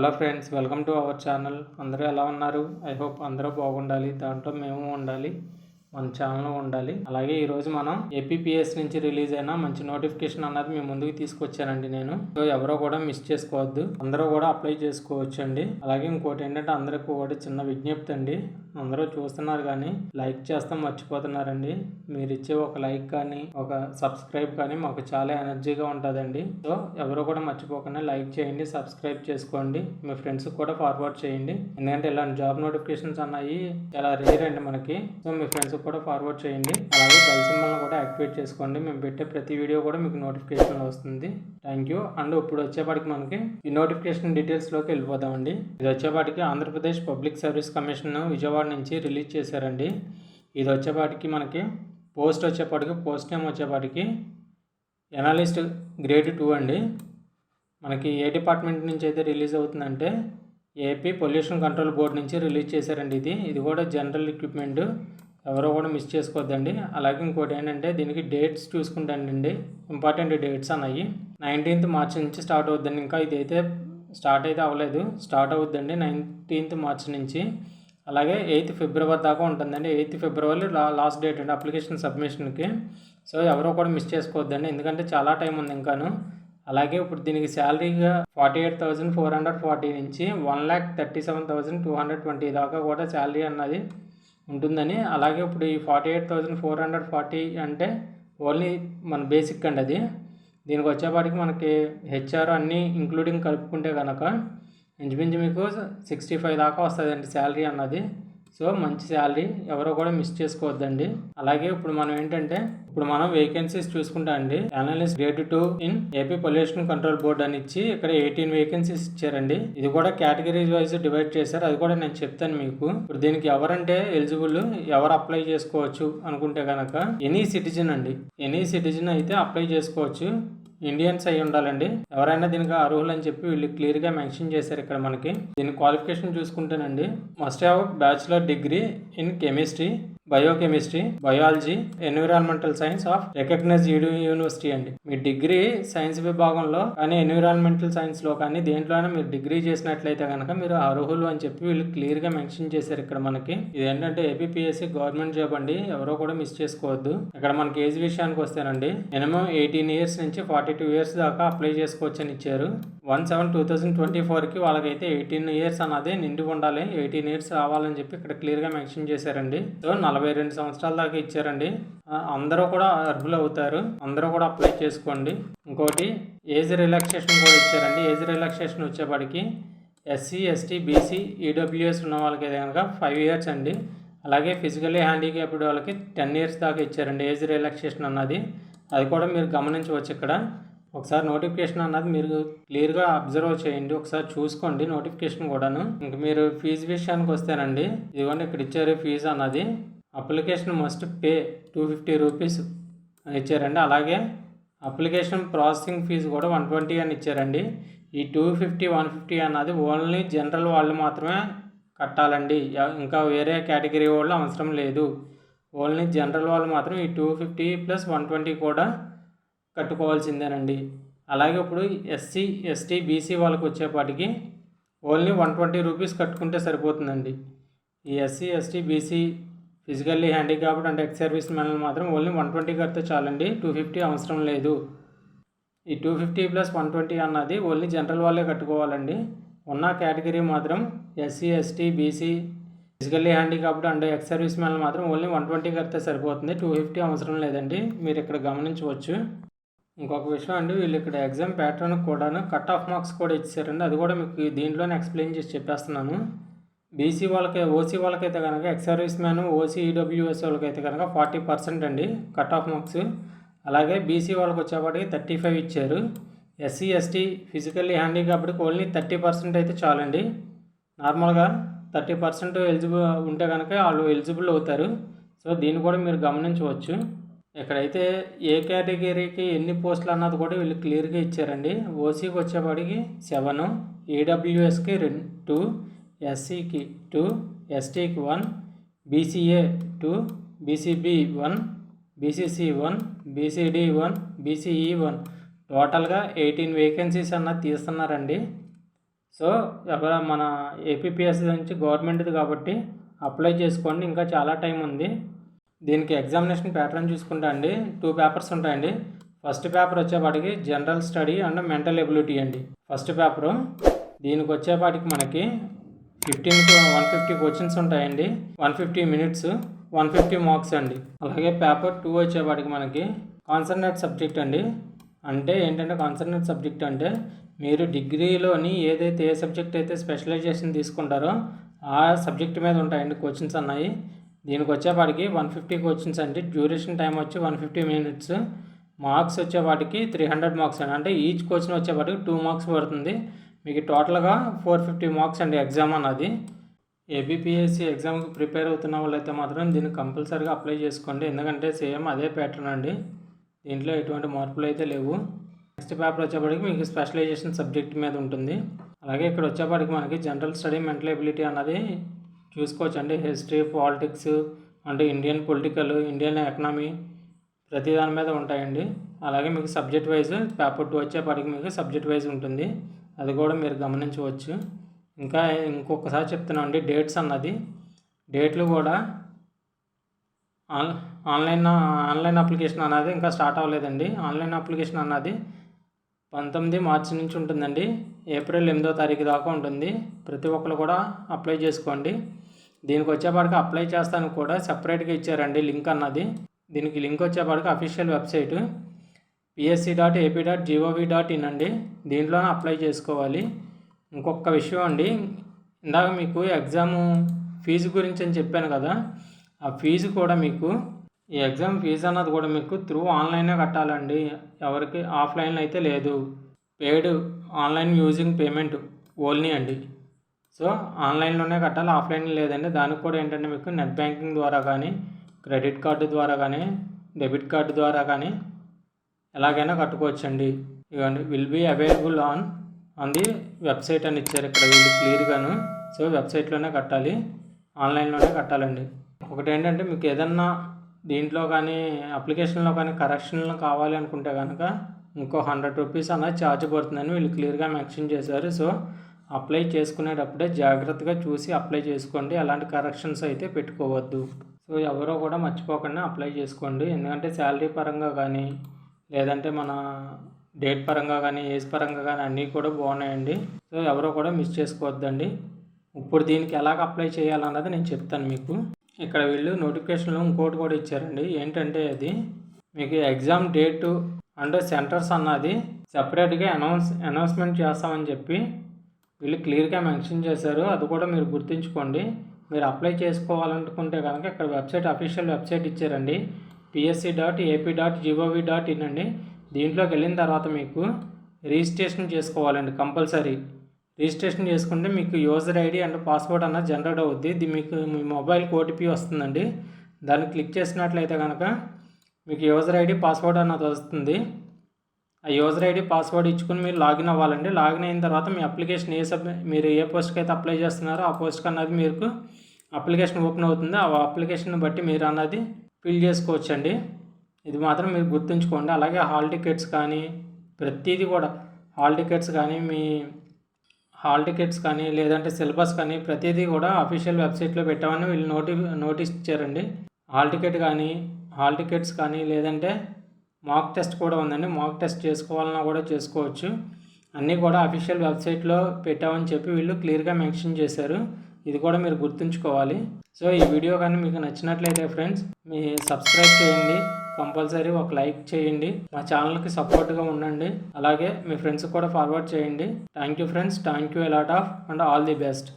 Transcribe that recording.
Hello friends, welcome to our channel. అందరూ ఎలా ఉన్నారు? ఐ హోప్ అందరూ బాగుండాలి. దాంట్లో మేము ఉండాలి, మన ఛానల్ ఉండాలి. అలాగే ఈరోజు మనం ఏపీపీఎస్ నుంచి రిలీజ్ అయిన మంచి నోటిఫికేషన్ అన్నది మీ ముందుకు తీసుకొచ్చానండి నేను. సో ఎవరో కూడా మిస్ చేసుకోవద్దు, అందరూ కూడా అప్లై చేసుకోవచ్చు అండి. అలాగే ఇంకోటి ఏంటంటే అందరికి కూడా చిన్న విజ్ఞప్తి అండి. అందరూ చూస్తున్నారు కానీ లైక్ చేస్తాం మర్చిపోతున్నారండి. మీరు ఇచ్చే ఒక లైక్ కానీ ఒక సబ్స్క్రైబ్ కానీ మాకు చాలా ఎనర్జీగా ఉంటుందండి. సో ఎవరు కూడా మర్చిపోకుండా లైక్ చేయండి, సబ్స్క్రైబ్ చేసుకోండి, మీ ఫ్రెండ్స్ కూడా ఫార్వర్డ్ చేయండి. ఎందుకంటే ఇలాంటి జాబ్ నోటిఫికేషన్స్ అన్నాయి చాలా రేర్ అండి మనకి. సో మీ ఫ్రెండ్స్ కూడా ఫార్వర్డ్ చేయండి. అలాగే బెల్ సింబల్ని కూడా యాక్టివేట్ చేసుకోండి. మేము పెట్టే ప్రతి వీడియో కూడా మీకు నోటిఫికేషన్ వస్తుంది. Thank you. అండ్ ఇప్పుడు వచ్చేపాటికి మనకి ఈ నోటిఫికేషన్ డీటెయిల్స్లోకి వెళ్ళిపోదామండి. ఇది వచ్చేపాటికి Andhra Pradesh public service commission Vijayawada నుంచి రిలీజ్ చేశారండి. ఇది వచ్చేపాటికి మనకి పోస్ట్ నేమ్ వచ్చేపాటికి ఎనాలిస్ట్ గ్రేడ్ 2 అండి. మనకి ఏ డిపార్ట్మెంట్ నుంచి అయితే రిలీజ్ అవుతుందంటే ఏపీ పొల్యూషన్ కంట్రోల్ బోర్డ్ నుంచి రిలీజ్ చేశారండి. ఇది కూడా జనరల్ ఎక్విప్మెంట్, ఎవరో కూడా మిస్ చేసుకోవద్దండి. అలాగే ఇంకోటి ఏంటంటే దీనికి డేట్స్ చూసుకుంటానండి, ఇంపార్టెంట్ డేట్స్ అన్నాయి. 19th మార్చ్ నుంచి స్టార్ట్ అవుద్దండి. ఇంకా ఇదైతే స్టార్ట్ అయితే అవ్వలేదు, స్టార్ట్ అవుద్దండి 19th మార్చ్ నుంచి. అలాగే 8th ఫిబ్రవరి దాకా ఉంటుందండి. 8th ఫిబ్రవరి లాస్ట్ డేట్ అండి అప్లికేషన్ సబ్మిషన్కి. సో ఎవరో కూడా మిస్ చేసుకోవద్దండి, ఎందుకంటే చాలా టైం ఉంది ఇంకాను. అలాగే ఇప్పుడు దీనికి శాలరీగా 48,440 నుంచి 1,37,220 దాకా కూడా శాలరీ అన్నది ఉంటుందని. అలాగే ఇప్పుడు ఈ 48,440 అంటే ఓన్లీ మన బేసిక్ అండి అది. దీనికి వచ్చేపాటికి మనకి హెచ్ఆర్ అన్నీ ఇంక్లూడింగ్ కలుపుకుంటే కనుక ఇంచుమించు మీకు 65 దాకా వస్తుందండి శాలరీ అన్నది. సో మంచి శాలరీ, ఎవరో కూడా మిస్ చేసుకోవద్దండి. అలాగే ఇప్పుడు మనం వేకెన్సీస్ చూసుకుంటా అండి. Analyst grade 2 in AP pollution control board అని ఇచ్చి ఇక్కడ 18 వేకెన్సీస్ ఇచ్చారండి. ఇది కూడా కేటగిరీస్ వైజ్ డివైడ్ చేశారు, అది కూడా నేను చెప్తాను మీకు. ఇప్పుడు దీనికి ఎవరంటే ఎలిజిబుల్, ఎవరు అప్లై చేసుకోవచ్చు అనుకుంటే కనుక ఎనీ సిటిజన్ అండి. ఎనీ సిటిజన్ అయితే అప్లై చేసుకోవచ్చు, ఇండియన్స్ అయి ఉండాలండి. ఎవరైనా దీనికి అర్హులు అని చెప్పి వీళ్ళు క్లియర్గా మెన్షన్ చేశారు ఇక్కడ మనకి. దీని క్వాలిఫికేషన్ చూసుకుంటేనండి must have bachelor degree in chemistry, biochemistry, biology, environmental science of recognised university అండి. మీ డిగ్రీ సైన్స్ విభాగంలో కానీ ఎన్విరాన్మెంటల్ సైన్స్లో కానీ దేంట్లోనే మీరు డిగ్రీ చేసినట్లయితే కనుక మీరు అర్హులు అని చెప్పి వీళ్ళు క్లియర్గా మెన్షన్ చేశారు ఇక్కడ మనకి. ఇది ఏంటంటే ఏపీపీఎస్సీ గవర్నమెంట్ జాబ్ అండి, ఎవరో కూడా మిస్ చేసుకోవద్దు. ఇక్కడ మనకి ఏజ్ విషయానికి వస్తేనండి మినిమం 18 years నుంచి 42 years దాకా అప్లై చేసుకోవచ్చు అని ఇచ్చారు. 1/7/2024కి వాళ్ళకైతే 18 years అన్నది నిండి ఉండాలి, 18 years రావాలని చెప్పి ఇక్కడ క్లియర్గా మెన్షన్ చేశారండి. సో 42 సంవత్సరాల దాకా ఇచ్చారండి. అందరూ కూడా అర్హులు అవుతారు, అందరూ కూడా అప్లై చేసుకోండి. ఇంకోటి ఏజ్ రిలాక్సేషన్ కూడా ఇచ్చారండి. ఏజ్ రిలాక్సేషన్ వచ్చేపాటికి ఎస్సీ, ఎస్టీ, బీసీ, ఈడబ్ల్యూఎస్ ఉన్న వాళ్ళకి అయితే కనుక 5 years అండి. అలాగే ఫిజికల్లీ హ్యాండిక్యాప్డ్ వాళ్ళకి 10 years దాకా ఇచ్చారండి ఏజ్ రిలాక్సేషన్ అన్నది. అది కూడా మీరు గమనించవచ్చు. ఇక్కడ ఒకసారి నోటిఫికేషన్ అన్నది మీరు క్లియర్గా అబ్జర్వ్ చేయండి, ఒకసారి చూసుకోండి నోటిఫికేషన్ కూడాను. ఇంక మీరు ఫీజు విషయానికి వస్తేనండి ఇదిగోండి ఇక్కడ ఇచ్చారు ఫీజు అన్నది. అప్లికేషన్ మస్ట్ పే 250 rupees అని ఇచ్చారండి. అలాగే అప్లికేషన్ ప్రాసెసింగ్ ఫీజు కూడా 120 అని ఇచ్చారండి. ఈ 250, 150 అన్నది ఓన్లీ జనరల్ వాళ్ళు మాత్రమే కట్టాలండి, ఇంకా వేరే కేటగిరీ వాళ్ళు అవసరం లేదు. ఓన్లీ జనరల్ వాళ్ళు మాత్రం ఈ 250 + 120 కూడా కట్టుకోవాల్సిందేనండి. అలాగే ఇప్పుడు ఎస్సీ, ఎస్టీ, బీసీ వాళ్ళకి వచ్చేపాటికి ఓన్లీ 120 rupees కట్టుకుంటే సరిపోతుందండి. ఈ SC, ST, BC, physically handicapped అంటే ఎక్స్ సర్వీస్ మెన్లు మాత్రం ఓన్లీ 120 కడితే చాలండి, 250 అవసరం లేదు. ఈ 250 + 120 అన్నది ఓన్లీ జనరల్ వాళ్ళే కట్టుకోవాలండి. ఉన్న కేటగిరీ మాత్రం SC, ST, BC, physically handicapped and ex service మెన్లు మాత్రం ఓన్లీ 120 కడితే సరిపోతుంది, 250 అవసరం లేదండి. మీరు ఇక్కడ గమనించవచ్చు. ఇంకొక విషయం అండి, వీళ్ళు ఇక్కడ ఎగ్జామ్ ప్యాటర్న్ కూడాను కట్ ఆఫ్ మార్క్స్ కూడా ఇచ్చారండి. అది కూడా మీకు దీంట్లోనే ఎక్స్ప్లెయిన్ చేసి చెప్పేస్తున్నాను. బీసీ వాళ్ళకి, ఓసీ వాళ్ళకైతే కనుక ex service man, OC, EWS వాళ్ళకైతే కనుక 40% అండి కట్ ఆఫ్ మార్క్స్. అలాగే బీసీ వాళ్ళకి వచ్చేపాటికి 35 ఇచ్చారు. ఎస్సీ, ఎస్టీ, ఫిజికల్లీ హ్యాండిక్యాప్డ్కి ఓన్లీ 30% అయితే చాలండి. నార్మల్గా 30% ఎలిజిబుల్ ఉంటే కనుక వాళ్ళు ఎలిజిబుల్ అవుతారు. సో దీన్ని కూడా మీరు గమనించవచ్చు. ఇక్కడైతే ఏ కేటగిరీకి ఎన్ని పోస్టులు అన్నది కూడా వీళ్ళు క్లియర్గా ఇచ్చారండి. ఓసీకి వచ్చేపాటికి 7, ఈడబ్ల్యూఎస్కి 2, ఎస్సీకి 2, ఎస్టీకి 1, BCA 2, BCB 1, BCC 1, BCD 1, BCE 1, టోటల్గా 18 వేకెన్సీస్ అన్నది తీస్తున్నారండి. సో మన ఏపీపీఎస్సీ నుంచి గవర్నమెంట్ది కాబట్టి అప్లై చేసుకోండి, ఇంకా చాలా టైం ఉంది. దీనికి ఎగ్జామినేషన్ ప్యాటర్న్ చూసుకుంటా అండి 2 పేపర్స్ ఉంటాయండి. ఫస్ట్ పేపర్ వచ్చేపాటికి general study and mental ability అండి ఫస్ట్ పేపరు. దీనికి వచ్చేపాటికి మనకి 15 to 150 క్వశ్చన్స్ ఉంటాయండి, 150 minutes, 150 మార్క్స్ అండి. అలాగే పేపర్ 2 వచ్చేపాటికి మనకి కాన్సర్నేట్ సబ్జెక్ట్ అండి. అంటే ఏంటంటే కాన్సర్నేట్ సబ్జెక్ట్ అంటే మీరు డిగ్రీలోని ఏదైతే ఏ సబ్జెక్ట్ అయితే స్పెషలైజేషన్ తీసుకుంటారో ఆ సబ్జెక్ట్ మీద ఉంటాయండి క్వశ్చన్స్ అన్నాయి. దీనికి వచ్చేపాటికి 150 క్వశ్చన్స్ అండి. డ్యూరేషన్ టైం వచ్చి 150 minutes. మార్క్స్ వచ్చేపాటికి 300 మార్క్స్ అండి. అంటే ఈచ్ క్వశ్చన్ వచ్చేపాటికి 2 మార్క్స్ పడుతుంది. మీకు టోటల్గా 450 మార్క్స్ అండి ఎగ్జామ్ అన్నది. ఏబిపిఎస్సి ఎగ్జామ్కి ప్రిపేర్ అవుతున్న వాళ్ళైతే మాత్రం దీన్ని కంపల్సరీగా అప్లై చేసుకోండి, ఎందుకంటే సేమ్ అదే ప్యాటర్న్ అండి, దీంట్లో ఎటువంటి మార్పులు అయితే లేవు. నెక్స్ట్ పేపర్ వచ్చేపాటికి మీకు స్పెషలైజేషన్ సబ్జెక్ట్ మీద ఉంటుంది. అలాగే ఇక్కడ వచ్చేపాటికి మనకి జనరల్ స్టడీ మెంటల్ ఎబిలిటీ అన్నది చూసుకోవచ్చు అండి. హిస్టరీ, పాలిటిక్స్ అంటే ఇండియన్ పొలిటికల్, ఇండియన్ ఎకనామీ ప్రతి దాని మీద ఉంటాయండి. అలాగే మీకు సబ్జెక్ట్ వైజ్ పేపర్ 2 వచ్చేపాటికి మీకు సబ్జెక్ట్ వైజ్ ఉంటుంది, అది కూడా మీరు గమనించవచ్చు. ఇంకా ఇంకొకసారి చెప్తున్నాం అండి, డేట్స్ అన్నది డేట్లు కూడా ఆన్లైన్ అప్లికేషన్ అన్నది ఇంకా స్టార్ట్ అవ్వలేదండి. ఆన్లైన్ అప్లికేషన్ అన్నది 19 మార్చి నుంచి ఉంటుందండి, ఏప్రిల్ 8వ తారీఖు దాకా ఉంటుంది. ప్రతి ఒక్కరు కూడా అప్లై చేసుకోండి. దీనికి వచ్చేపాటికి అప్లై చేస్తానికి కూడా సపరేట్గా ఇచ్చారండి లింక్ అన్నది. దీనికి లింక్ వచ్చేపాటికి అఫీషియల్ వెబ్సైట్ psc.ap.gov.in అండి, దీంట్లోనే అప్లై చేసుకోవాలి. ఇంకొక విషయం అండి, ఇందాక మీకు ఎగ్జాము ఫీజు గురించి అని చెప్పాను కదా, ఆ ఫీజు కూడా మీకు ఈ ఎగ్జామ్ ఫీజు అన్నది కూడా మీకు త్రూ ఆన్లైనే కట్టాలండి, ఎవరికి ఆఫ్లైన్ అయితే లేదు. పేడ్ ఆన్లైన్ యూజింగ్ పేమెంట్ ఓన్లీ అండి. సో ఆన్లైన్లోనే కట్టాలి, ఆఫ్లైన్ లేదండి. దానికి కూడా ఏంటంటే మీకు నెట్ బ్యాంకింగ్ ద్వారా కానీ, క్రెడిట్ కార్డు ద్వారా కానీ, డెబిట్ కార్డు ద్వారా కానీ ఎలాగైనా కట్టుకోవచ్చండి. ఇవ్వండి, will be available on the website అని ఇచ్చారు ఇక్కడ వీళ్ళు క్లియర్గాను. సో వెబ్సైట్లోనే కట్టాలి, ఆన్లైన్లోనే కట్టాలండి. ఒకటి ఏంటంటే మీకు ఏదన్నా దీంట్లో కానీ అప్లికేషన్లో కానీ కరెక్షన్లు కావాలి అనుకుంటే కనుక ఇంకో 100 రూపీస్ అన్నది ఛార్జ్ పడుతుందని వీళ్ళు క్లియర్గా మెన్షన్ చేశారు. సో అప్లై చేసుకునేటప్పుడే జాగ్రత్తగా చూసి అప్లై చేసుకోండి, అలాంటి కరెక్షన్స్ అయితే పెట్టుకోవద్దు. సో ఎవరో కూడా మర్చిపోకుండా అప్లై చేసుకోండి, ఎందుకంటే శాలరీ పరంగా కానీ లేదంటే మన డేట్ పరంగా కానీ ఏజ్ పరంగా కానీ అన్నీ కూడా బాగున్నాయండి. సో ఎవరో కూడా మిస్ చేసుకోవద్దండి. ఇప్పుడు దీనికి ఎలాగ అప్లై చేయాలన్నది నేను చెప్తాను మీకు. ఇక్కడ వీళ్ళు నోటిఫికేషన్లో ఇంకోటి కూడా ఇచ్చారండి, ఏంటంటే అది మీకు ఎగ్జామ్ డేటు అండ్ సెంటర్స్ అన్నది సపరేట్గా అనౌన్స్మెంట్ చేస్తామని చెప్పి వీళ్ళు క్లియర్గా మెన్షన్ చేశారు. అది కూడా మీరు గుర్తుంచుకోండి. మీరు అప్లై చేసుకోవాలనుకుంటే కనుక ఇక్కడ వెబ్సైట్ అఫీషియల్ వెబ్సైట్ ఇచ్చారండి, psc.ap.gov.in అండి. దీంట్లోకి వెళ్ళిన తర్వాత మీకు రిజిస్ట్రేషన్ చేసుకోవాలండి కంపల్సరీ. రిజిస్ట్రేషన్ చేసుకుంటే మీకు యూజర్ ఐడి అండ్ పాస్వర్డ్ అన్నది జనరేట్ అవుద్ది. ఇది మీకు మీ మొబైల్కి ఓటీపీ వస్తుందండి. దాన్ని క్లిక్ చేసినట్లయితే కనుక మీకు యూజర్ ఐడి పాస్వర్డ్ అన్నది వస్తుంది. ఆ యూజర్ ఐడి పాస్వర్డ్ ఇచ్చుకుని మీరు లాగిన్ అవ్వాలండి. లాగిన్ అయిన తర్వాత మీ అప్లికేషన్ మీరు ఏ పోస్ట్కి అయితే అప్లై చేస్తున్నారో ఆ పోస్ట్కి అన్నది మీకు అప్లికేషన్ ఓపెన్ అవుతుంది. ఆ అప్లికేషన్ బట్టి మీరు అన్నది ఫిల్ చేసుకోవచ్చండి. ఇది మాత్రం మీరు గుర్తుంచుకోండి. అలాగే హాల్ టికెట్స్ కానీ ప్రతిదీ కూడా హాల్ టికెట్స్ కానీ లేదంటే సిలబస్ కానీ ప్రతిదీ కూడా అఫీషియల్ వెబ్సైట్లో పెట్టామని వీళ్ళు నోటీస్ ఇచ్చారండి. హాల్ టికెట్స్ కానీ లేదంటే మాక్ టెస్ట్ కూడా ఉందండి, మాక్ టెస్ట్ చేసుకోవాలన్నా కూడా చేసుకోవచ్చు. అన్నీ కూడా అఫీషియల్ వెబ్సైట్లో పెట్టామని చెప్పి వీళ్ళు క్లియర్గా మెన్షన్ చేశారు. ఇది కూడా మీరు గుర్తుంచుకోవాలి. సో ఈ వీడియో కానీ మీకు నచ్చినట్లయితే ఫ్రెండ్స్ మీ సబ్స్క్రైబ్ చేయండి, కంపల్సరీ ఒక లైక్ చేయండి, మా ఛానల్కి సపోర్ట్గా ఉండండి. అలాగే మీ ఫ్రెండ్స్కి కూడా ఫార్వర్డ్ చేయండి. Thank you friends, thank you a lot of and all the best.